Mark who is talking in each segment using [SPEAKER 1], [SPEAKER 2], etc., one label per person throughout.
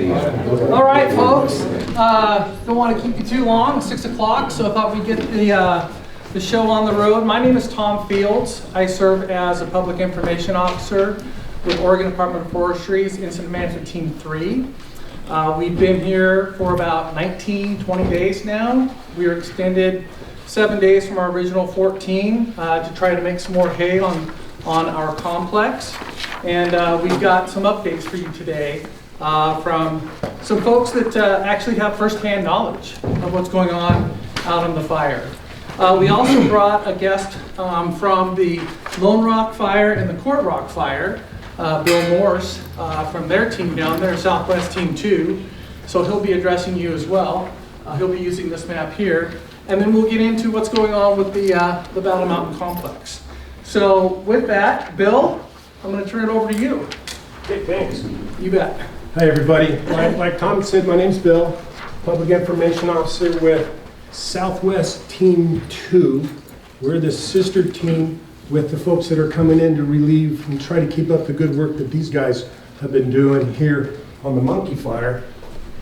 [SPEAKER 1] All right, folks. Don't want to keep you too long. It's 6 o'clock, so I thought we'd get the show on the road. My name is Tom Fields. I serve as a Public Information Officer with Oregon Department of Forestry's Incident Management Team 3. We've been here for about 19, 20 days now. We were extended 7 days from our original 14 to try to make some more hay on our complex. And we've got some updates for you today from some folks that actually have firsthand knowledge of what's going on out on the fire. We also brought a guest from the Lone Rock Fire and the Court Rock Fire, Bill Morse, from their team down there, Southwest Team 2. So he'll be addressing you as well. He'll be using this map here. And then we'll get into what's going on with the Battle Mountain Complex. So with that, Bill, I'm going to turn it over to you.
[SPEAKER 2] Okay, thanks.
[SPEAKER 1] You bet.
[SPEAKER 2] Hi, everybody. Like Tom said, my name's Bill, Public Information Officer with Southwest Team 2. We're the sister team with the folks that are coming in to relieve and try to keep up the good work that these guys have been doing here on the Monkey Fire.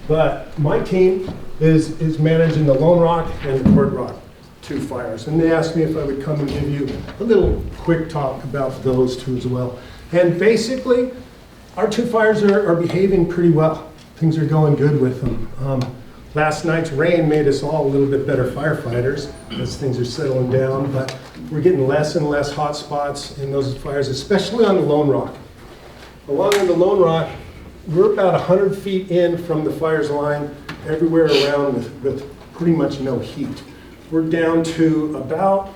[SPEAKER 2] But my team is managing the Lone Rock and the Court Rock 2 fires. And they asked me if I would come and give you a little quick talk about those two as well. And basically, our 2 fires are behaving pretty well. Things are going good with them. Last night's rain made us all a little bit better firefighters as things are settling down, but we're getting less and less hot spots in those fires, especially on the Lone Rock. Along in the Lone Rock, we're about 100 feet in from the fire's line, everywhere around with pretty much no heat. We're down to about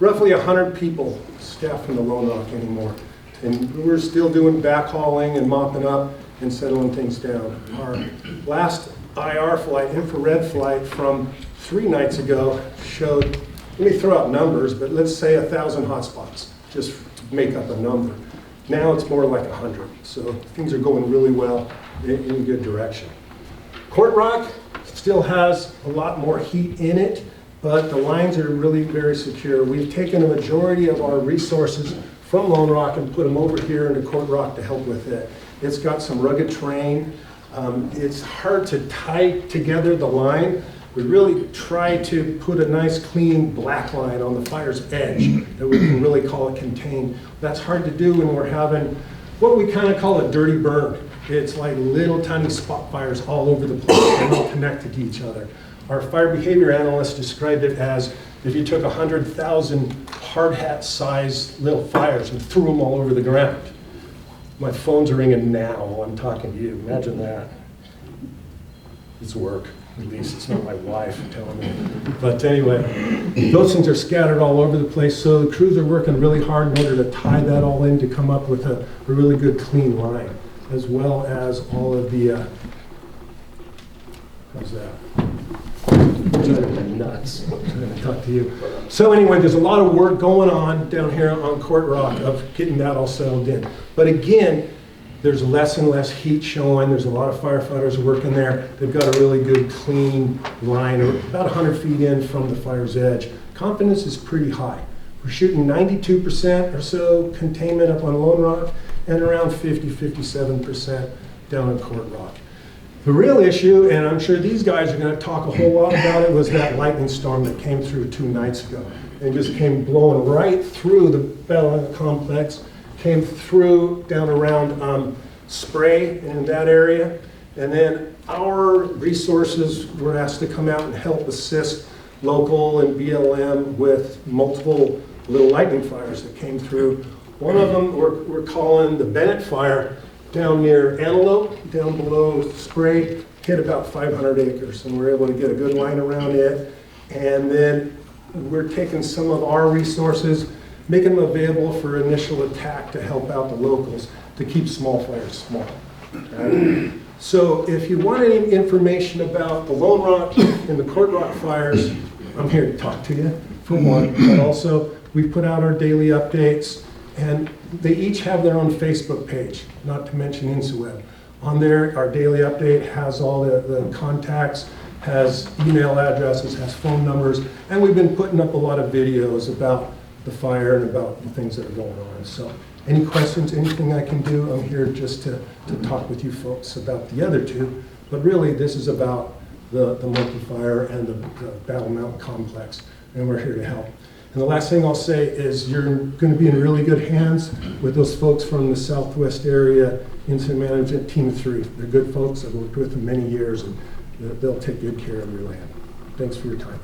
[SPEAKER 2] roughly 100 people staffing the Lone Rock anymore. And we're still doing backhauling and mopping up and settling things down. Our last IR flight, infrared flight from 3 nights ago showed, let me throw out numbers, but let's say 1,000 hotspots, just to make up a number. Now it's more like 100, so things are going really well in a good direction. Court Rock still has a lot more heat in it, but the lines are really very secure. We've taken a majority of our resources from Lone Rock and put them over here into Court Rock to help with it. It's got some rugged terrain. It's hard to tie together the line. We really try to put a nice clean black line on the fire's edge that we can really call it contained. That's hard to do when we're having what we kind of call a dirty burn. It's like little tiny spot fires all over the place and all connected to each other. Our fire behavior analyst described it as if you took 100,000 hard hat sized little fires and threw them all over the ground. My phone's ringing now while I'm talking to you. Imagine that. It's work. At least it's not my wife telling me. But anyway, those things are scattered all over the place, so the crews are working really hard in order to tie that all in to come up with a really good clean line, as well as all of the, how's that? Nuts. I'm going to talk to you. So anyway, there's a lot of work going on down here on Court Rock of getting that all settled in. But again, there's less and less heat showing. There's a lot of firefighters working there. They've got a really good clean line about 100 feet in from the fire's edge. Confidence is pretty high. We're shooting 92% or so containment up on Lone Rock and around 50-57% down on Court Rock. The real issue, and I'm sure these guys are going to talk a whole lot about it, was that lightning storm that came through 2 nights ago. And just came blowing right through the Battle Mountain Complex, came through down around Spray in that area. And then our resources were asked to come out and help assist local and BLM with multiple little lightning fires that came through. One of them we're calling the Bennett Fire, down near Antelope, down below Spray, hit about 500 acres, and we're able to get a good line around it. And then we're taking some of our resources, making them available for initial attack to help out the locals to keep small fires small. Right? So if you want any information about the Lone Rock and the Court Rock fires, I'm here to talk to you, for one, but also we put out our daily updates. And they each have their own Facebook page, not to mention InsuWeb. On there, our daily update has all the contacts, has email addresses, has phone numbers, and we've been putting up a lot of videos about the fire and about the things that are going on. So Any questions, anything I can do, I'm here just to talk with you folks about the other two. But really, this is about the Monkey Fire and the Battle Mountain Complex, and we're here to help. And the last thing I'll say is you're going to be in really good hands with those folks from the Southwest area Incident Management Team 3. They're good folks. I've worked with them many years, and they'll take good care of your land. Thanks for your time.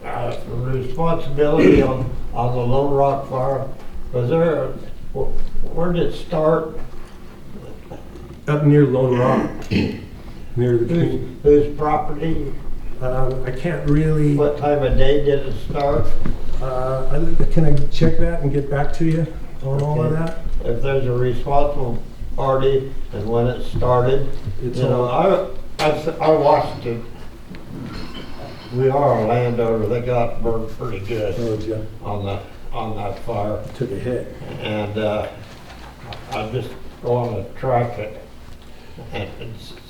[SPEAKER 3] The responsibility on the Lone Rock Fire, was there, where did it start?
[SPEAKER 2] Up near Lone Rock, near the
[SPEAKER 3] Whose property?
[SPEAKER 2] I can't really.
[SPEAKER 3] What time of day did it start?
[SPEAKER 2] Can I check that and get back to you on all of
[SPEAKER 3] Okay.
[SPEAKER 2] that?
[SPEAKER 3] If there's a responsible party and when it started,
[SPEAKER 2] It's
[SPEAKER 3] you know, I watched it. We are a landowner that got burned pretty good
[SPEAKER 2] Oh, Jeff
[SPEAKER 3] on that fire.
[SPEAKER 2] took a hit.
[SPEAKER 3] And I'm just going to track it and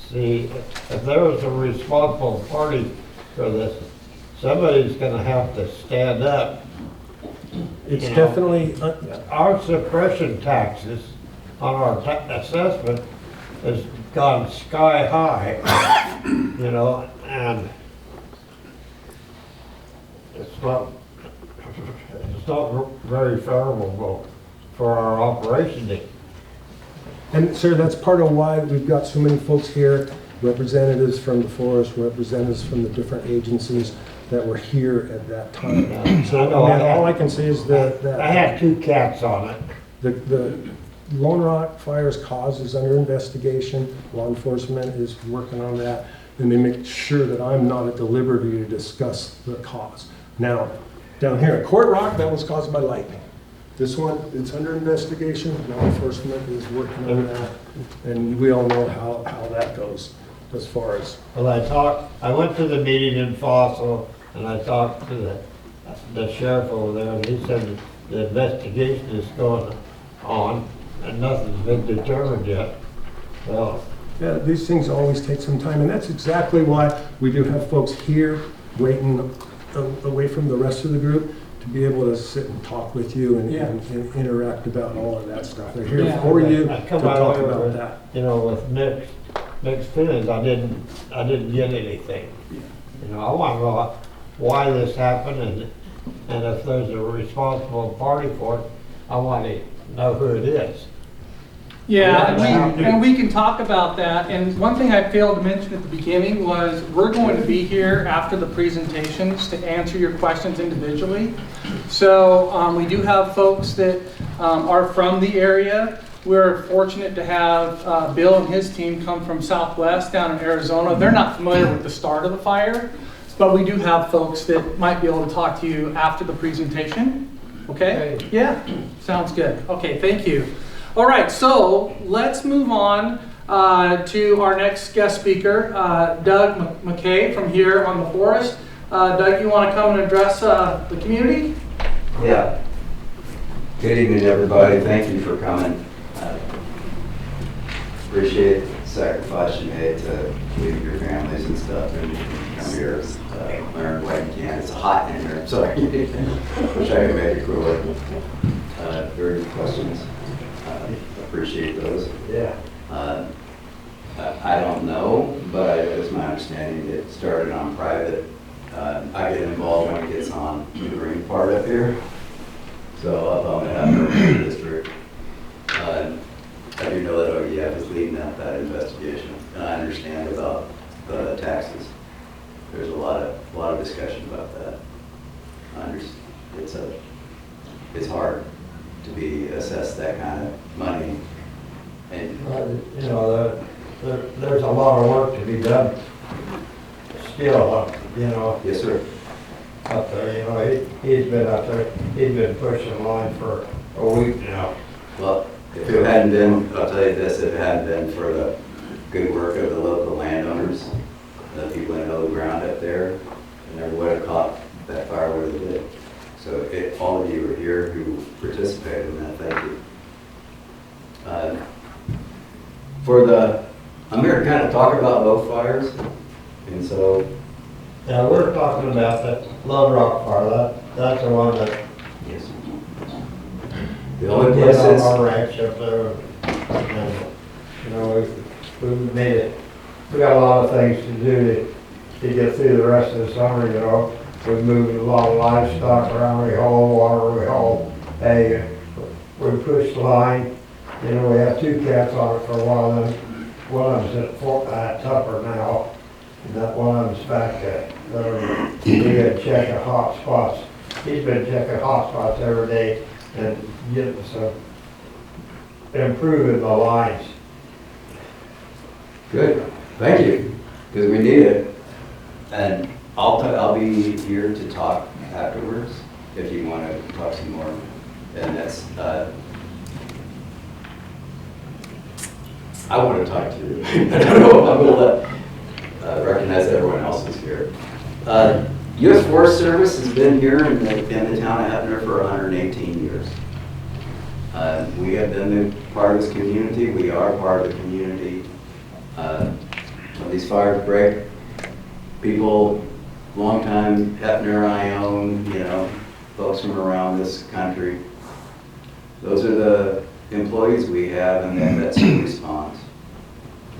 [SPEAKER 3] see if there was a responsible party for this. Somebody's going to have to stand up.
[SPEAKER 2] It's
[SPEAKER 3] You know,
[SPEAKER 2] definitely,
[SPEAKER 3] Our suppression taxes on our assessment has gone sky high, you know, and it's not very favorable for our operation.
[SPEAKER 2] and sir, that's part of why we've got so many folks here, representatives from the forest, representatives from the different agencies that were here at that time. So,
[SPEAKER 3] I know,
[SPEAKER 2] I mean, all I can say is that
[SPEAKER 3] I had 2 cats on it.
[SPEAKER 2] the Lone Rock Fire's cause is under investigation. Law enforcement is working on that, and they make sure that I'm not at the liberty to discuss the cause. Now, down here at Court Rock, that was caused by lightning. This one, it's under investigation. Law enforcement is working on that, and we all know how that goes as far as.
[SPEAKER 3] Well, I went to the meeting in Fossil, and I talked to the sheriff over there, and he said the investigation is going on, and nothing's been determined yet. Well,
[SPEAKER 2] Yeah, these things always take some time, and that's exactly why we do have folks here waiting away from the rest of the group to be able to sit and talk with you and,
[SPEAKER 1] Yeah.
[SPEAKER 2] and interact about all of that stuff. They're here
[SPEAKER 1] Yeah.
[SPEAKER 2] for you
[SPEAKER 3] I
[SPEAKER 2] to
[SPEAKER 3] come
[SPEAKER 2] talk
[SPEAKER 3] out
[SPEAKER 2] about
[SPEAKER 3] with,
[SPEAKER 2] that.
[SPEAKER 3] you know, with mixed feelings. I didn't get anything. You know, I want to know why this happened, and if there's a responsible party for it, I want to know who it is.
[SPEAKER 1] Yeah, and we can talk about that. And one thing I failed to mention at the beginning was we're going to be here after the presentations to answer your questions individually. So we do have folks that are from the area. We're fortunate to have Bill and his team come from Southwest down in Arizona. They're not familiar with the start of the fire, but we do have folks that might be able to talk to you after the presentation. Okay? Yeah, sounds good. Okay, thank you. All right, so let's move on to our next guest speaker, Doug McKay from here on the Forest. Doug, you want to come and address the community?
[SPEAKER 4] Yeah. Good evening, everybody. Thank you for coming. Appreciate the sacrifice you made to leave your families and stuff and come here, learn what you can. It's hot in here, so I wish I could make it cooler. Very good questions. Appreciate those.
[SPEAKER 3] Yeah.
[SPEAKER 4] I don't know, but it's my understanding it started on private. I get involved when it gets on the green part up here. So up on the Heppner district. I do know that OEF is leading up that investigation, and I understand about the taxes. There's a lot of discussion about that. It's hard to be assessed that kind of money. And
[SPEAKER 3] You know, there's a lot of work to be done still, you know,
[SPEAKER 4] yes, sir.
[SPEAKER 3] up there. You know, he's been up there, he's been pushing line for a week now.
[SPEAKER 4] Well, if it hadn't been, I'll tell you this, if it hadn't been for the good work of the local landowners, the people that know the ground up there, I never would have caught that fire where they did. So all of you are here who participated in that, thank you. I'm here to kind of talk about low fires, and so.
[SPEAKER 3] Now, we're talking about the Lone Rock Fire, that's the one that,
[SPEAKER 4] Yes. The only
[SPEAKER 3] Did on
[SPEAKER 4] places,
[SPEAKER 3] our ranch up there. And, you know, we made it, we got a lot of things to do to get through the rest of the summer, you know. We moved a lot of livestock around, we hauled water, we hauled hay, we pushed line. You know, we had 2 cats on it for a while, then one of them's at Tupper now, and that one of them's back at, we got to check a hot spots. He's been checking hot spots every day and getting some, improving the lines.
[SPEAKER 4] good, thank you, because we need it. And I'll be here to talk afterwards if you want to talk some more. And that's, I want to talk to you. I don't know if I'm going to let, recognize that everyone else is here. U.S. Forest Service has been here in the town of Heppner for 118 years. We have been part of this community. We are part of the community. When these fires break, people, longtime Heppner, Ione, you know, folks from around this country, those are the employees we have, and then that's who responds.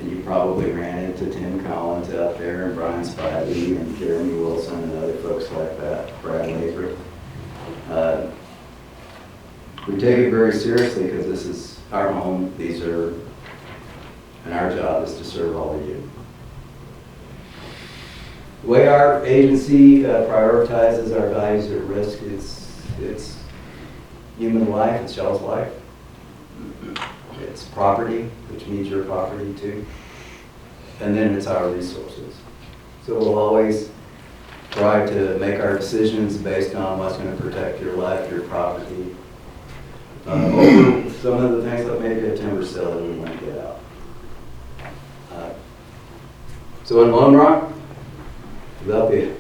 [SPEAKER 4] And you probably ran into Tim Collins out there, and Brian Spivey, and Jeremy Wilson, and other folks like that, Brad Laver. We take it very seriously because this is our home. These are, and our job is to serve all of you. The way our agency prioritizes our values at risk is it's human life, it's y'all's life. It's property, which means your property too. And then it's our resources. So we'll always try to make our decisions based on what's going to protect your life, your property, over some of the things that maybe a timber sale that we want to get out. So in Lone Rock, Philadelphia,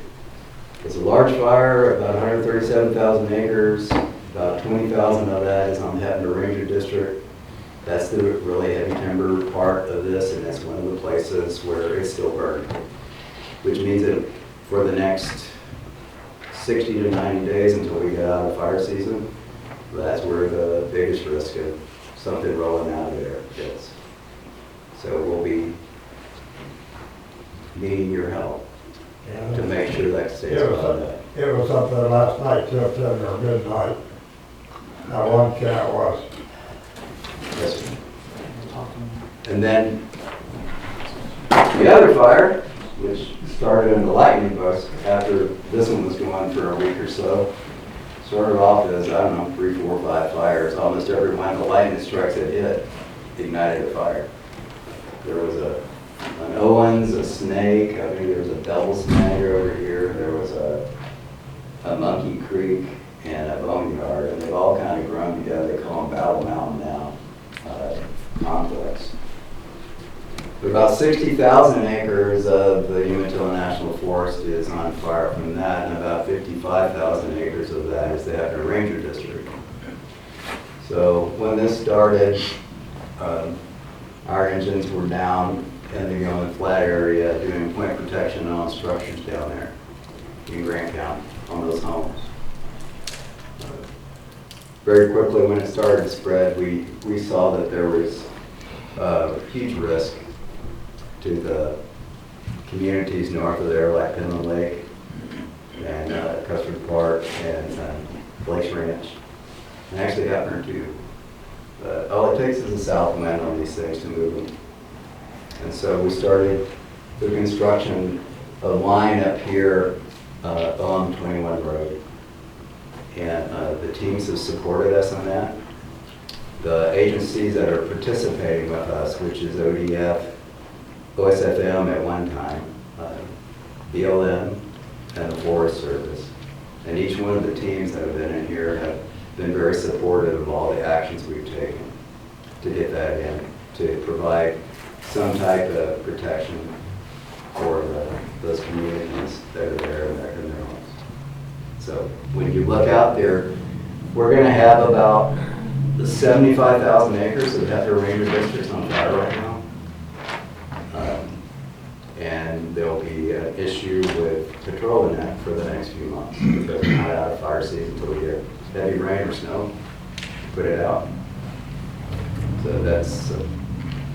[SPEAKER 4] it's a large fire, about 137,000 acres, about 20,000 of that is on the Heppner Ranger District. That's the really heavy timber part of this, and that's one of the places where it's still burning, which means that for the next 60 to 90 days until we get out of fire season, that's where the biggest risk of something rolling out of there is. So we'll be needing your help to make sure that stays on that.
[SPEAKER 3] It was up there last night till 10 or midnight. That one cat was.
[SPEAKER 4] Yes, sir. And then the other fire, which started in the lightning bus after this one was going for a week or so, started off as, I don't know, 3, 4, 5 fires. Almost every one of the lightning strikes that hit ignited a fire. There was an Owens, a snake, I think there was a double snag over here, there was a Monkey Creek, and a boneyard, and they've all kind of grown together. They call them Battle Mountain now, complex. But about 60,000 acres of the Umatilla National Forest is on fire from that, and about 55,000 acres of that is the Heppner Ranger District. So when this started, our engines were down in the Gilman Flat area doing point protection on structures down there in Grant County on those homes. Very quickly, when it started to spread, we saw that there was huge risk to the communities north of there, like Pinland Lake and Custard Park and Blake's Ranch, and actually Heppner too. But all it takes is a south wind on these things to move them. And so we started the construction of a line up here along 21 Road. And the teams have supported us on that. The agencies that are participating with us, which is ODF, OSFM at one time, BLM, and the Forest Service. And each one of the teams that have been in here have been very supportive of all the actions we've taken to get that in, to provide some type of protection for those communities that are there in their homes. So when you look out there, we're going to have about 75,000 acres of Heppner Ranger districts on fire right now. And there'll be an issue with patrolling that for the next few months because we're not out of fire season until we get heavy rain or snow. put it out. So that's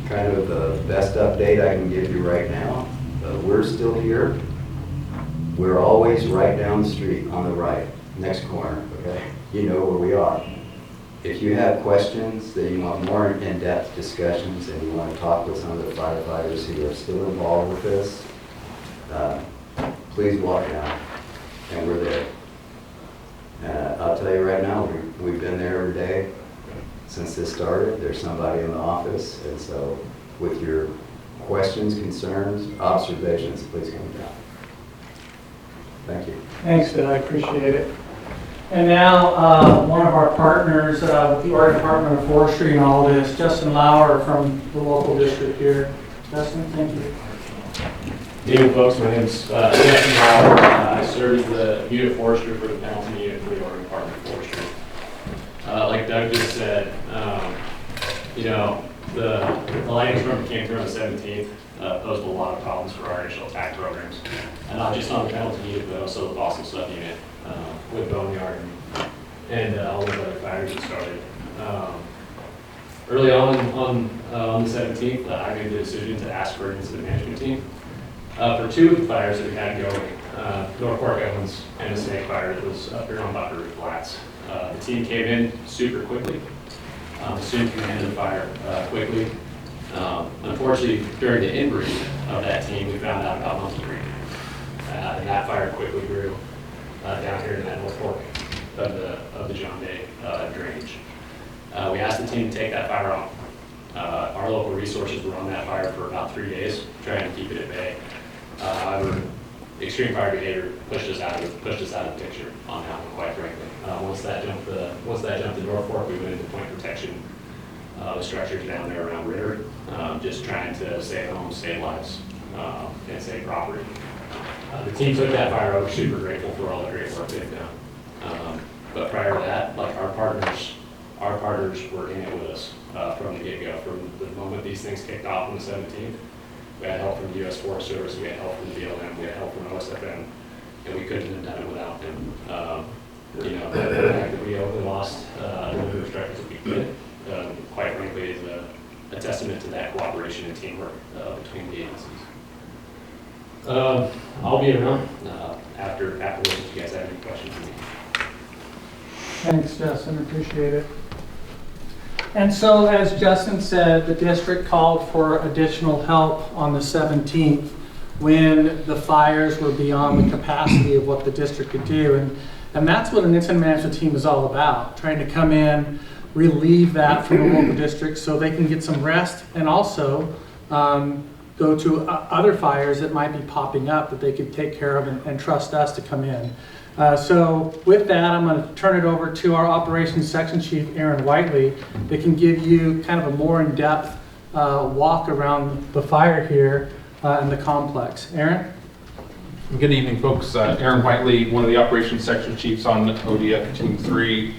[SPEAKER 4] kind of the best update I can give you right now. We're still here. We're always right down the street on the right, next corner, okay? You know where we are. If you have questions, that you want more in-depth discussions, and you want to talk with some of the firefighters who are still involved with this, please walk down, and we're there. I'll tell you right now, we've been there every day since this started. There's somebody in the office, and so with your questions, concerns, observations, please come down. Thank you.
[SPEAKER 1] Thanks, Phil, I appreciate it. And now, one of our partners with the Oregon Department of Forestry and all this, Justin Lauer from the local district here. Justin, thank you.
[SPEAKER 5] Good evening, folks. My name is Justin Lauer. I serve as the unit forester for the penalty unit for the Oregon Department of Forestry. Like Doug just said, you know, the lightning storm that came through on the 17th posed a lot of problems for our initial attack programs. And not just on the penalty unit, but also the Boston sub unit with Boneyard and all those other fires that started. Early on the 17th, I made the decision to ask for an incident management team. For two of the fires that we had going, North Fork Owens and the Snake Fire that was up here on Buckaroo Flats. The team came in super quickly, assumed command of the fire quickly. Unfortunately, during the inbreed of that team, we found out about Monkey Creek. And that fire quickly grew down here in that North Fork of the John Day drainage. We asked the team to take that fire off. Our local resources were on that fire for about 3 days, trying to keep it at bay. However, extreme fire behavior pushed us out of the picture on that one, quite frankly. Once that jumped to North Fork, we went into point protection. The structures down there around Ritter, just trying to save homes, save lives, and save property. The team took that fire over, super grateful for all the great work they've done. But prior to that, like our partners were in it with us from the get-go. From the moment these things kicked off on the 17th, we had help from the U.S. Forest Service, we had help from the BLM, we had help from OSFM, and we couldn't have done it without them. You know, the fact that we only lost a number of structures that we could, quite frankly, is a testament to that cooperation and teamwork between the agencies. I'll be around afterwards if you guys have any questions for me.
[SPEAKER 1] Thanks, Justin, appreciate it. And so, as Justin said, the district called for additional help on the 17th when the fires were beyond the capacity of what the district could do. And that's what an incident management team is all about, trying to come in, relieve that from the local district so they can get some rest, and also go to other fires that might be popping up that they could take care of and trust us to come in. So with that, I'm going to turn it over to our operations section chief, Aaron Whiteley, that can give you kind of a more in-depth walk around the fire here in the complex. Aaron?
[SPEAKER 6] Good evening, folks. Aaron Whiteley, one of the operations section chiefs on ODF Team 3.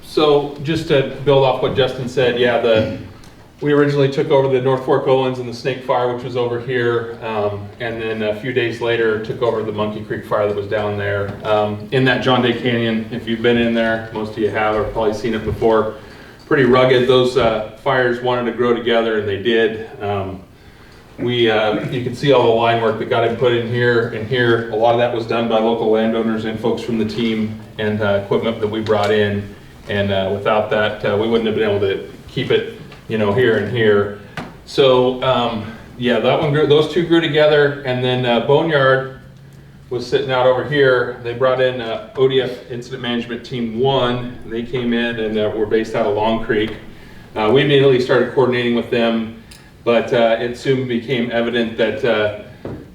[SPEAKER 6] So just to build off what Justin said, yeah, we originally took over the North Fork Owens and the Snake Fire, which was over here, and then a few days later took over the Monkey Creek Fire that was down there. In that John Day Canyon, if you've been in there, most of you have, or probably seen it before, pretty rugged. Those fires wanted to grow together, and they did. You can see all the line work that got put in here and here. A lot of that was done by local landowners and folks from the team and equipment that we brought in. And without that, we wouldn't have been able to keep it, you know, here and here. So yeah, that one grew, those two grew together, and then Boneyard was sitting out over here. They brought in ODF Incident Management Team 1. They came in and were based out of Long Creek. We immediately started coordinating with them, but it soon became evident that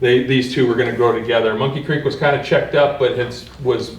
[SPEAKER 6] these two were going to grow together. Monkey Creek was kind of checked up, but was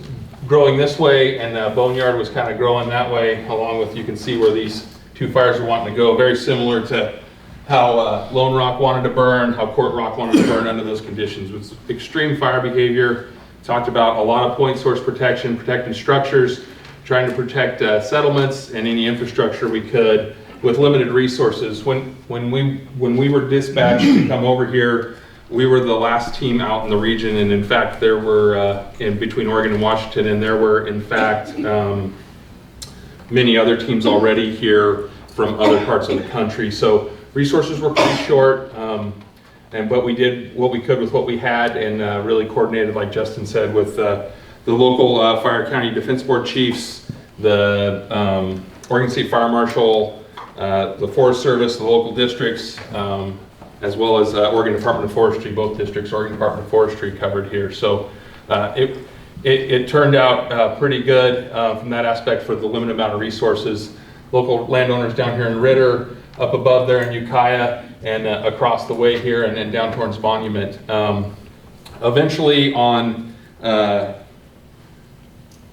[SPEAKER 6] growing this way, and Boneyard was kind of growing that way, along with, you can see where these two fires are wanting to go. Very similar to how Lone Rock wanted to burn, how Court Rock wanted to burn under those conditions. With extreme fire behavior, talked about a lot of point source protection, protecting structures, trying to protect settlements and any infrastructure we could with limited resources. When we were dispatched to come over here, we were the last team out in the region, and in fact there were, in between Oregon and Washington, and there were in fact many other teams already here from other parts of the country. So resources were pretty short, but we did what we could with what we had, and really coordinated, like Justin said, with the local Fire County Defense Board chiefs, the Oregon State Fire Marshal, the Forest Service, the local districts, as well as Oregon Department of Forestry, both districts, Oregon Department of Forestry covered here. So it turned out pretty good from that aspect for the limited amount of resources. Local landowners down here in Ritter, up above there in Ukiah, and across the way here, and then down towards Monument. Eventually on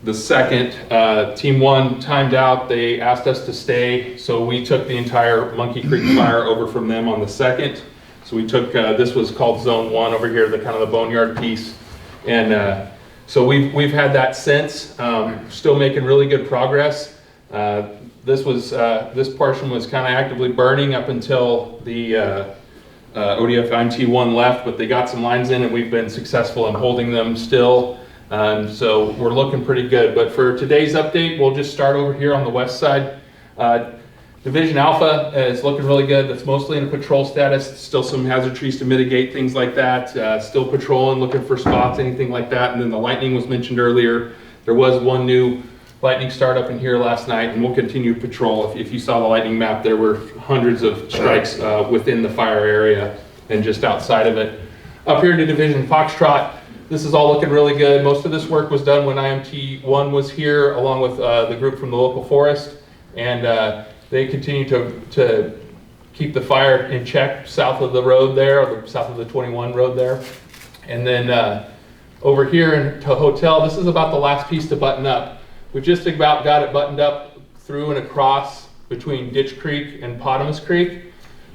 [SPEAKER 6] the second, Team 1 timed out. They asked us to stay, so we took the entire Monkey Creek fire over from them on the second. So we took, this was called Zone 1 over here, the kind of the boneyard piece. And so we've had that since, still making really good progress. This portion was kind of actively burning up until the ODF IMT1 left, but they got some lines in and we've been successful in holding them still. So we're looking pretty good. But for today's update, we'll just start over here on the west side. Division Alpha is looking really good. That's mostly in a patrol status. Still some hazard trees to mitigate, things like that. Still patrolling, looking for spots, anything like that. And then the lightning was mentioned earlier. There was one new lightning start up in here last night, and we'll continue patrol. If you saw the lightning map, there were hundreds of strikes within the fire area and just outside of it. Up here to Division Foxtrot, this is all looking really good. Most of this work was done when IMT1 was here, along with the group from the local forest, and they continue to keep the fire in check south of the road there, or south of the 21 road there. And then over here to Hotel, this is about the last piece to button up. We've just about got it buttoned up through and across between Ditch Creek and Potamus Creek.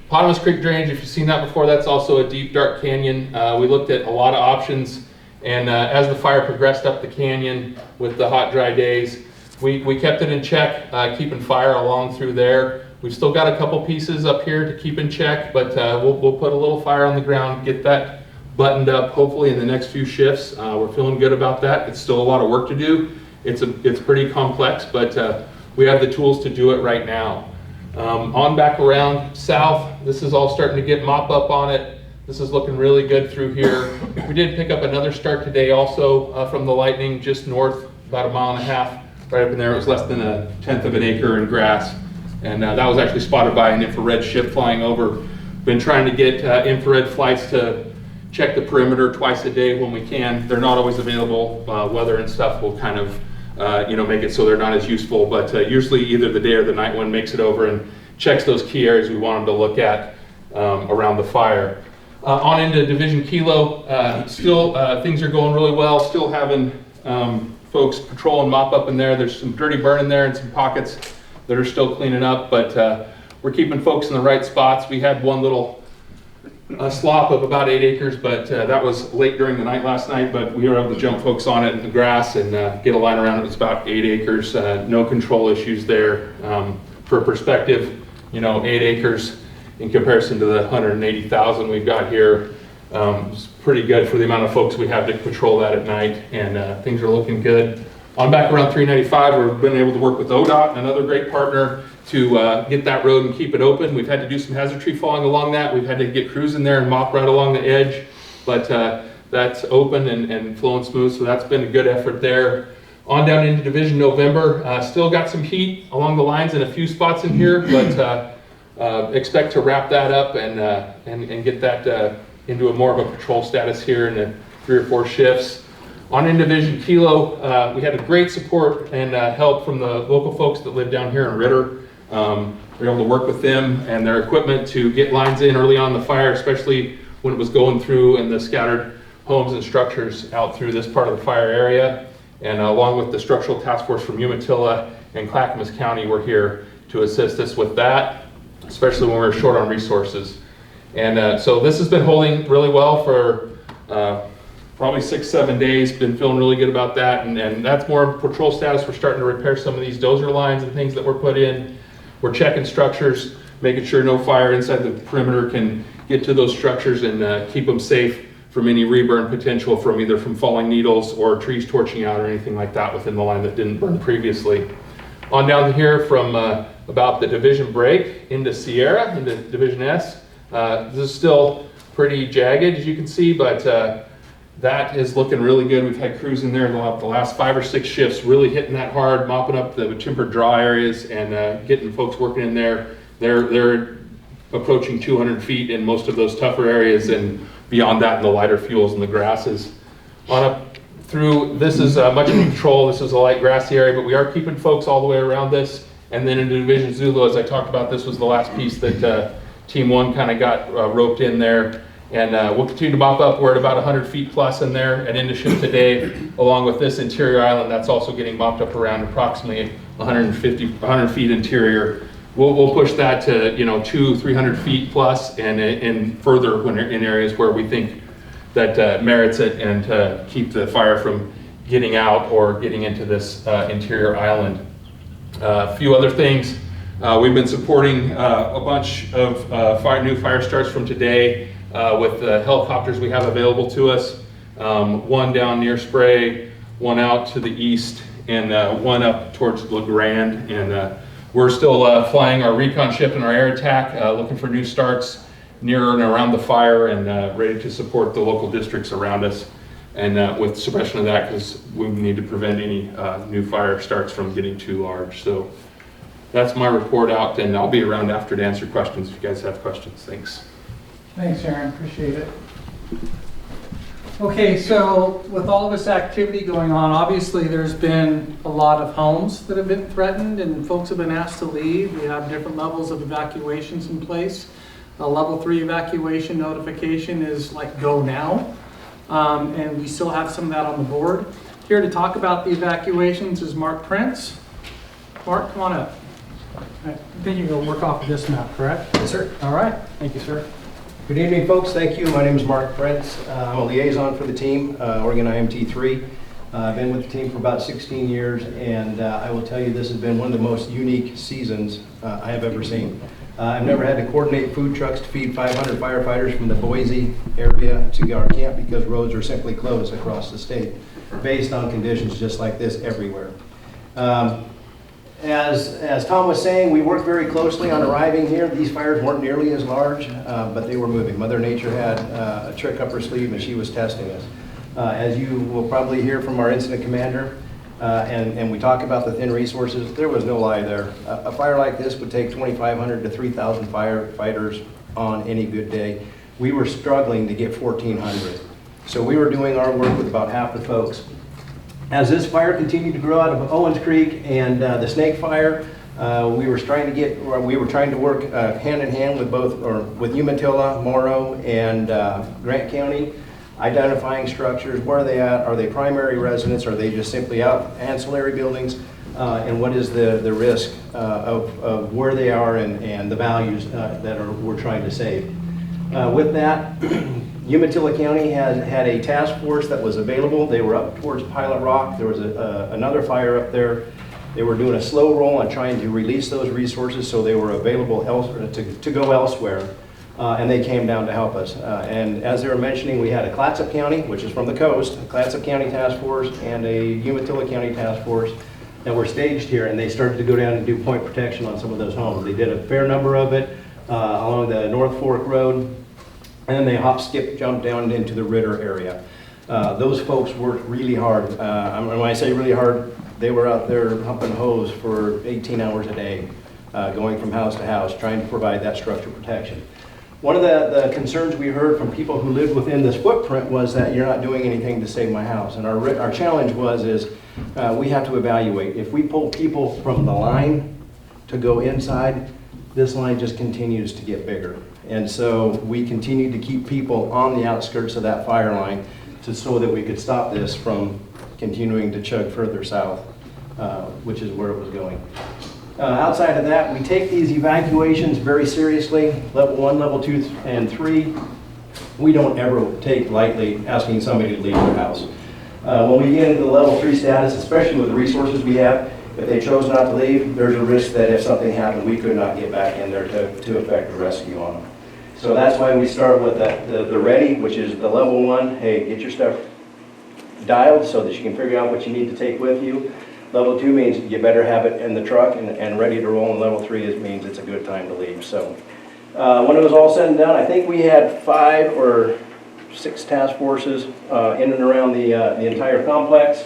[SPEAKER 6] Potamus Creek drainage, if you've seen that before, that's also a deep, dark canyon. We looked at a lot of options, and as the fire progressed up the canyon with the hot, dry days, we kept it in check, keeping fire along through there. We've still got a couple pieces up here to keep in check, but we'll put a little fire on the ground, get that buttoned up hopefully in the next few shifts. We're feeling good about that. It's still a lot of work to do. It's pretty complex, but we have the tools to do it right now. On back around south, this is all starting to get mop up on it. This is looking really good through here. We did pick up another start today also from the lightning just north, about 1.5 miles. Right up in there, it was less than 1/10 of an acre in grass. And that was actually spotted by an infrared ship flying over. Been trying to get infrared flights to check the perimeter twice a day when we can. They're not always available. Weather and stuff will kind of make it so they're not as useful, but usually either the day or the night one makes it over and checks those key areas we want them to look at around the fire. On into Division Kilo, still things are going really well, still having folks patrol and mop up in there. There's some dirty burn in there and some pockets that are still cleaning up, but we're keeping folks in the right spots. We had one little slop of about 8 acres, but that was late during the night last night, but we were able to jump folks on it in the grass and get a line around it. It was about 8 acres, no control issues there. For perspective, 8 acres in comparison to the 180,000 we've got here, it's pretty good for the amount of folks we have to patrol that at night, and things are looking good. On back around 395, we've been able to work with ODOT, another great partner, to get that road and keep it open. We've had to do some hazard tree falling along that. We've had to get crews in there and mop right along the edge, but that's open and flowing smooth, so that's been a good effort there. On down into Division November, still got some heat along the lines in a few spots in here, but expect to wrap that up and get that into a more of a patrol status here in 3 or 4 shifts. On in Division Kilo, we had a great support and help from the local folks that live down here in Ritter. We were able to work with them and their equipment to get lines in early on the fire, especially when it was going through and the scattered homes and structures out through this part of the fire area. And along with the structural task force from Umatilla and Clackamas County, we're here to assist us with that, especially when we're short on resources. And so this has been holding really well for probably 6-7 days. Been feeling really good about that, and that's more patrol status. We're starting to repair some of these dozer lines and things that were put in. We're checking structures, making sure no fire inside the perimeter can get to those structures and keep them safe from any reburn potential from either from falling needles or trees torching out or anything like that within the line that didn't burn previously. On down here from about the division break into Sierra, into Division S. This is still pretty jagged, as you can see, but that is looking really good. We've had crews in there the last 5 or 6 shifts, really hitting that hard, mopping up the timber draw areas and getting folks working in there. They're approaching 200 feet in most of those tougher areas, and beyond that in the lighter fuels and the grasses. On up through, this is much under control. This is a light grassy area, but we are keeping folks all the way around this. And then into Division Zulu, as I talked about, this was the last piece that Team 1 kind of got roped in there. And we'll continue to mop up. We're at about 100 feet plus in there and into ship today, along with this interior island that's also getting mopped up around approximately 100 feet interior. We'll push that to 200-300 feet plus and further when in areas where we think that merits it, and to keep the fire from getting out or getting into this interior island. A few other things. We've been supporting a bunch of new fire starts from today with the helicopters we have available to us. One down near Spray, one out to the east, and one up towards La Grande. And we're still flying our recon ship and our air attack, looking for new starts near and around the fire, and ready to support the local districts around us. And with suppression of that, because we need to prevent any new fire starts from getting too large. So that's my report out, and I'll be around after to answer questions if you guys have questions. Thanks.
[SPEAKER 1] Thanks, Aaron, appreciate it. Okay, so with all this activity going on, obviously there's been a lot of homes that have been threatened and folks have been asked to leave. We have different levels of evacuations in place. A level 3 evacuation notification is like go now, and we still have some of that on the board. Here to talk about the evacuations is Mark Prince. Mark, come on up. I think you're going to work off of this map, correct?
[SPEAKER 7] Yes, sir.
[SPEAKER 1] All right, thank you, sir.
[SPEAKER 7] Good evening, folks. Thank you. My name is Mark Prince. I'm a liaison for the team, Oregon IMT3. I've been with the team for about 16 years, and I will tell you this has been one of the most unique seasons I have ever seen. I've never had to coordinate food trucks to feed 500 firefighters from the Boise area to our camp because roads are simply closed across the state based on conditions just like this everywhere. As Tom was saying, we worked very closely on arriving here. These fires weren't nearly as large, but they were moving. Mother Nature had a trick up her sleeve, and she was testing us. As you will probably hear from our incident commander, and we talk about the thin resources, there was no lie there. A fire like this would take 2,500 to 3,000 firefighters on any good day. We were struggling to get 1,400. So we were doing our work with about half the folks. As this fire continued to grow out of Owens Creek and the Snake Fire, we were trying to work hand in hand with Umatilla, Morrow, and Grant County, identifying structures. Where are they at? Are they primary residents? Are they just simply out ancillary buildings? And what is the risk of where they are and the values that we're trying to save? With that, Umatilla County had a task force that was available. They were up towards Pilot Rock. There was another fire up there. They were doing a slow roll on trying to release those resources so they were available to go elsewhere. And they came down to help us. And as they were mentioning, we had a Clatsop County, which is from the coast, a Clatsop County task force and a Umatilla County task force that were staged here, and they started to go down and do point protection on some of those homes. They did a fair number of it along the North Fork Road, and then they hop, skip, jump down into the Ritter area. Those folks worked really hard. When I say really hard, they were out there humping hose for 18 hours a day, going from house to house, trying to provide that structure protection. One of the concerns we heard from people who lived within this footprint was that you're not doing anything to save my house. And our challenge is we have to evaluate. If we pull people from the line to go inside, this line just continues to get bigger. And so we continue to keep people on the outskirts of that fire line so that we could stop this from continuing to chug further south, which is where it was going. Outside of that, we take these evacuations very seriously. Level 1, Level 2, and 3, we don't ever take lightly asking somebody to leave their house. When we get into the Level 3 status, especially with the resources we have, if they chose not to leave, there's a risk that if something happened, we could not get back in there to effect a rescue on them. So that's why we start with the ready, which is the Level 1. Hey, get your stuff dialed so that you can figure out what you need to take with you. Level 2 means you better have it in the truck and ready to roll, and level 3 means it's a good time to leave. So when it was all said and done, I think we had 5 or 6 task forces in and around the entire complex.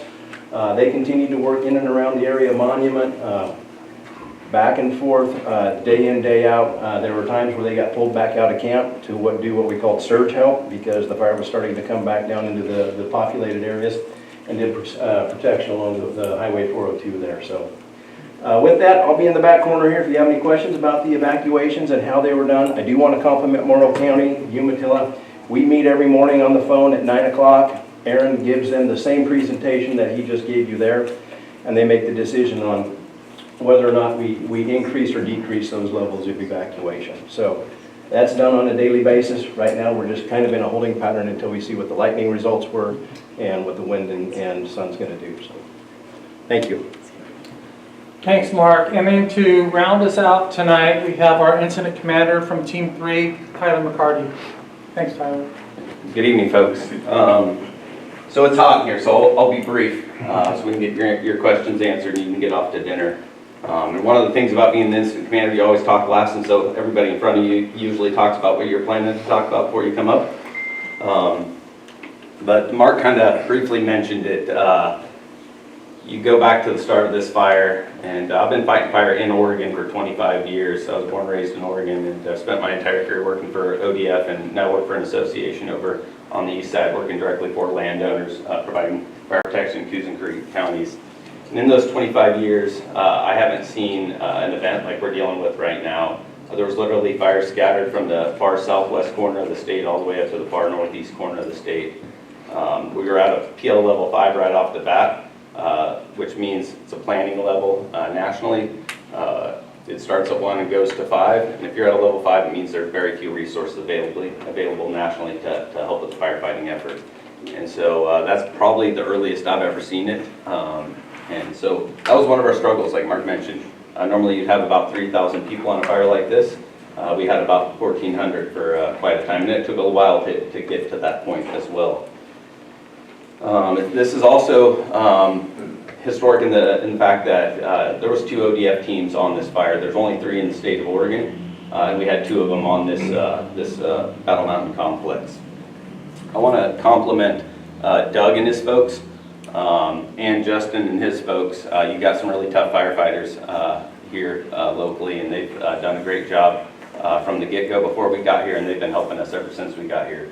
[SPEAKER 7] They continued to work in and around the area monument, back and forth, day in, day out. There were times where they got pulled back out of camp to do what we called surge help, because the fire was starting to come back down into the populated areas, and did protection along the Highway 402 there. So with that, I'll be in the back corner here if you have any questions about the evacuations and how they were done. I do want to compliment Morrow County, Umatilla. We meet every morning on the phone at 9 o'clock. Aaron gives them the same presentation that he just gave you there, and they make the decision on whether or not we increase or decrease those levels of evacuation. So that's done on a daily basis. Right now, we're just kind of in a holding pattern until we see what the lightning results were and what the wind and sun's going to do. So thank you.
[SPEAKER 1] Thanks, Mark. And then to round us out tonight, we have our incident commander from Team 3, Tyler McCarty. Thanks, Tyler.
[SPEAKER 8] Good evening, folks. So it's hot in here, so I'll be brief, so we can get your questions answered and you can get off to dinner. And one of the things about being the incident commander, you always talk last, and so everybody in front of you usually talks about what you're planning to talk about before you come up. But Mark kind of briefly mentioned it. You go back to the start of this fire, and I've been fighting fire in Oregon for 25 years. I was born and raised in Oregon, and I've spent my entire career working for ODF, and now work for an association over on the east side, working directly for landowners, providing fire protection in Coos and Creek counties. And in those 25 years, I haven't seen an event like we're dealing with right now. There was literally fire scattered from the far southwest corner of the state all the way up to the far northeast corner of the state. We were at a PL level 5 right off the bat, which means it's a planning level nationally. It starts at 1 and goes to 5, and if you're at a level 5, it means there are very few resources available nationally to help with the firefighting effort. And so that's probably the earliest I've ever seen it. And so that was one of our struggles, like Mark mentioned. Normally you'd have about 3,000 people on a fire like this. We had about 1,400 for quite a time, and it took a while to get to that point as well. This is also historic in the fact that there was 2 ODF teams on this fire. There's only 3 in the state of Oregon, and we had 2 of them on this Battle Mountain complex. I want to compliment Doug and his folks, and Justin and his folks. You got some really tough firefighters here locally, and they've done a great job from the get-go before we got here, and they've been helping us ever since we got here.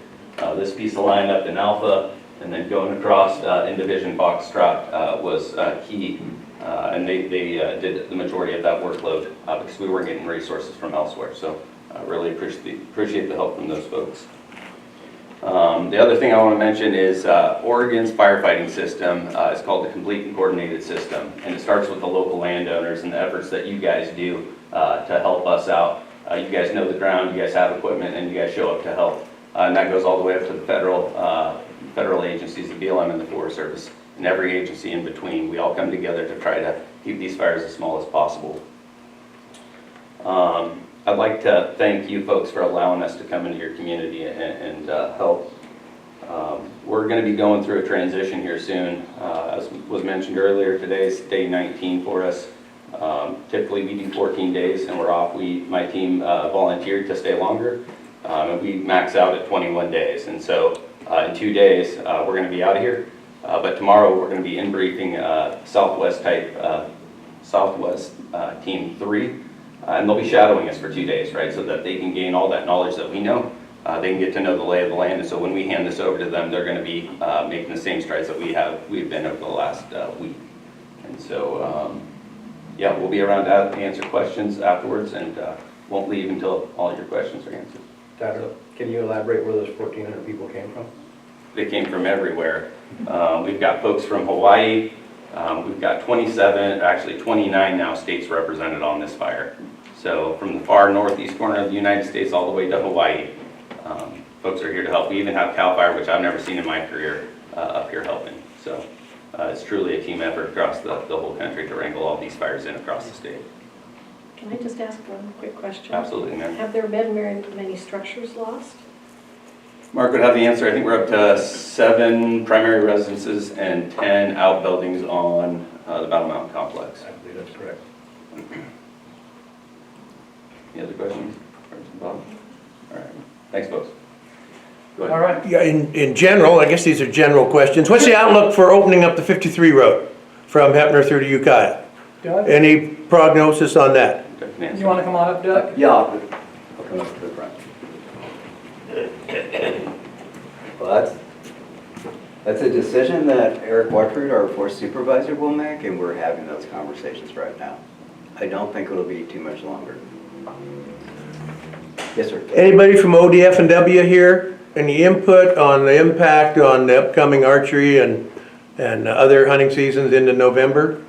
[SPEAKER 8] This piece of line up in Alpha, and then going across in Division Foxtrot was key, and they did the majority of that workload because we were getting resources from elsewhere. So I really appreciate the help from those folks. The other thing I want to mention is Oregon's firefighting system is called the Complete and Coordinated System, and it starts with the local landowners and the efforts that you guys do to help us out. You guys know the ground, you guys have equipment, and you guys show up to help. And that goes all the way up to the federal agencies, the BLM and the Forest Service, and every agency in between. We all come together to try to keep these fires as small as possible. I'd like to thank you folks for allowing us to come into your community and help. We're going to be going through a transition here soon. As was mentioned earlier, today's day 19 for us. Typically we do 14 days and we're off. My team volunteered to stay longer, and we max out at 21 days. And so in 2 days we're going to be out of here. But tomorrow we're going to be in briefing Southwest Team 3. And they'll be shadowing us for 2 days, right, so that they can gain all that knowledge that we know. They can get to know the lay of the land, and so when we hand this over to them, they're going to be making the same strides that we've been over the last week. And so, yeah, we'll be around to answer questions afterwards, and won't leave until all your questions are answered.
[SPEAKER 7] Tyler, can you elaborate where those 1,400 people came from?
[SPEAKER 8] They came from everywhere. We've got folks from Hawaii. We've got 29 now states represented on this fire. So from the far northeast corner of the United States all the way to Hawaii, folks are here to help. We even have CAL FIRE, which I've never seen in my career, up here helping. So it's truly a team effort across the whole country to wrangle all these fires in across the state.
[SPEAKER 9] Can I just ask one quick question?
[SPEAKER 8] Absolutely, ma'am.
[SPEAKER 9] Have there been very many structures lost?
[SPEAKER 8] Mark would have the answer. I think we're up to 7 primary residences and 10 outbuildings on the Battle Mountain complex.
[SPEAKER 7] I believe that's correct.
[SPEAKER 8] Any other questions? Bob? All right. Thanks, folks. Go ahead.
[SPEAKER 1] All right.
[SPEAKER 9] Yeah, in general, I guess these are general questions. What's the outlook for opening up the 53 road from Heppner through to Ukiah?
[SPEAKER 1] Doug,
[SPEAKER 9] Any prognosis on that?
[SPEAKER 8] Okay, can answer.
[SPEAKER 1] you want to come on up, Doug?
[SPEAKER 4] Yeah, I'll come up to the front. Well, that's a decision that Eric Watford, our force supervisor, will make, and we're having those conversations right now. I don't think it'll be too much longer. Yes, sir.
[SPEAKER 9] Anybody from ODF and W here? Any input on the impact on the upcoming archery and other hunting seasons into November?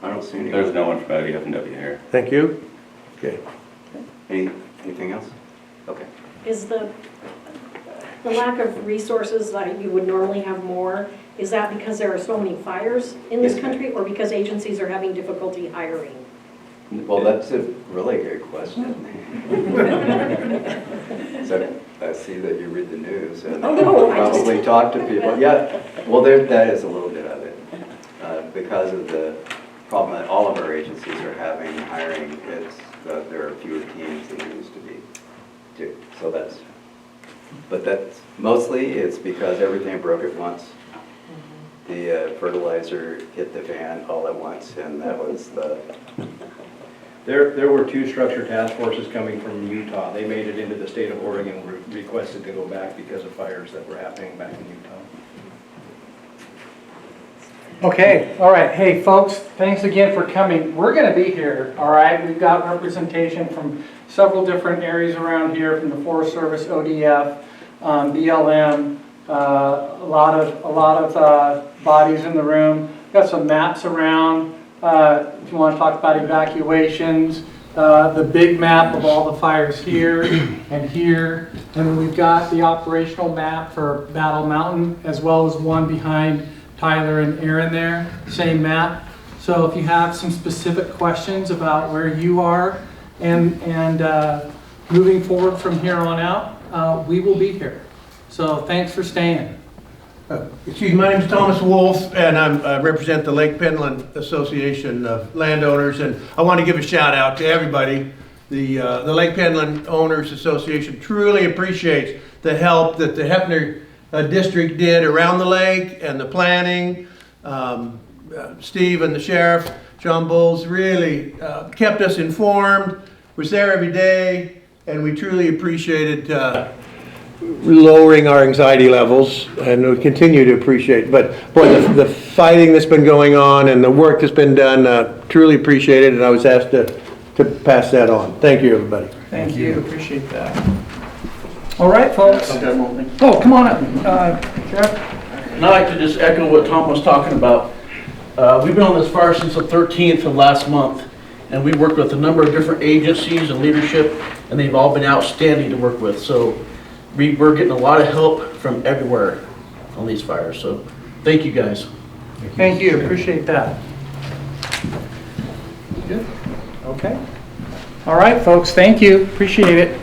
[SPEAKER 4] I don't see any.
[SPEAKER 8] There's no one from ODF&W here.
[SPEAKER 9] Thank you. Okay.
[SPEAKER 4] Anything else? Okay.
[SPEAKER 10] Is the lack of resources that you would normally have more, is that because there are so many fires in this country, or because agencies are having difficulty hiring?
[SPEAKER 4] Well, that's a really good question. So I see that you read the news and
[SPEAKER 10] Oh, no, I just-
[SPEAKER 4] probably talk to people. Yeah, well, that is a little bit of it. Because of the problem that all of our agencies are having hiring, there are fewer teams than there used to be too. So that's mostly it's because everything broke at once. The fertilizer hit the fan all at once, and that was the...
[SPEAKER 7] There were 2 structured task forces coming from Utah. They made it into the state of Oregon and were requested to go back because of fires that were happening back in Utah.
[SPEAKER 1] Okay, all right. Hey, folks, thanks again for coming. We're going to be here, all right? We've got representation from several different areas around here, from the Forest Service, ODF, BLM, a lot of bodies in the room. Got some maps around. If you want to talk about evacuations, the big map of all the fires here and here. And then we've got the operational map for Battle Mountain, as well as one behind Tyler and Aaron there, same map. So if you have some specific questions about where you are and moving forward from here on out, we will be here. So thanks for staying.
[SPEAKER 9] Excuse me, my name is Thomas Wolf, and I represent the Lake Penland Association of Landowners, and I want to give a shout out to everybody. The Lake Penland Owners Association truly appreciates the help that the Heppner district did around the lake and the planning. Steve and the sheriff, John Bowles, really kept us informed, was there every day, and we truly appreciated lowering our anxiety levels, and we continue to appreciate. But boy, the fighting that's been going on and the work that's been done, truly appreciated, and I was asked to pass that on. Thank you, everybody.
[SPEAKER 1] Thank you, appreciate that. All right, folks.
[SPEAKER 11] I've got one thing.
[SPEAKER 1] Oh, come on up, Sheriff.
[SPEAKER 11] And I'd like to just echo what Tom was talking about. We've been on this fire since the 13th of last month, and we worked with a number of different agencies and leadership, and they've all been outstanding to work with. So we're getting a lot of help from everywhere on these fires. So thank you guys.
[SPEAKER 1] Thank you, appreciate that. Good? Okay. All right, folks, thank you, appreciate it.